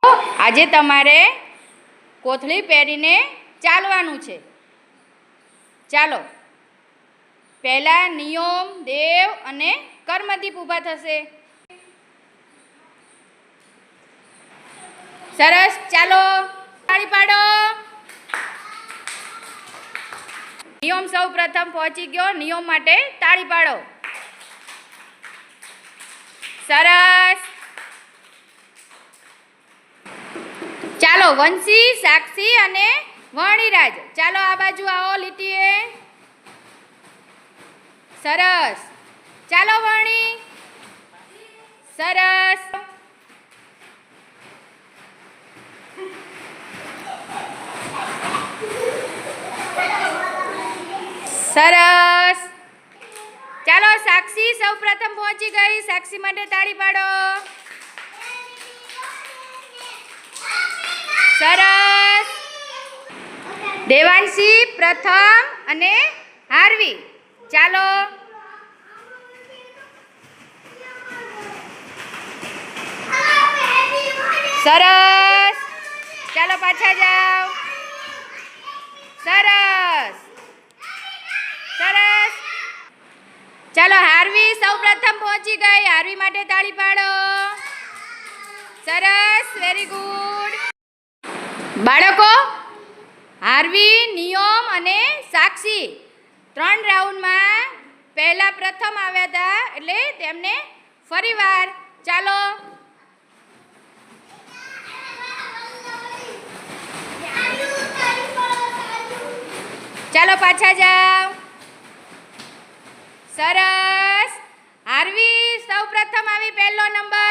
આજે તમારે કોથળી પહેરીને ચાલવાનું છે. ચાલો, પહેલા નિયમ, દેવ અને કર્મદીપ ઊભા થશે. સરસ, ચાલો તાળી પાડો. નિયમ સૌ પ્રથમ પહોંચી ગયો. નિયમ માટે તાળી પાડો. સરસ. ચાલો વંશી, સાક્ષી અને વણિરાજ, ચાલો આ બાજુ આવો લીટીએ. સરસ. ચાલો વણી. સરસ. સરસ. ચાલો સાક્ષી સૌ પ્રથમ પહોંચી ગઈ. સાક્ષી માટે તાળી પાડો. સરસ. દેવાંશી પ્રથમ અને હાર્વી, ચાલો. સરસ. ચાલો પાછા જાઓ. સરસ. સરસ. ચાલો હાર્વી સૌ પ્રથમ પહોંચી ગઈ. હાર્વી માટે તાળી પાડો. સરસ, વેરી ગુડ. બાળકો, હાર્વી, નિયમ અને સાક્ષી 3 રાઉન્ડમાં પહેલા પ્રથમ આવ્યા હતા, એટલે તેમને ફરીવાર ચાલો. ચાલો પાછા જાઓ. સરસ. હાર્વી સૌ પ્રથમ આવી, પહેલો નંબર.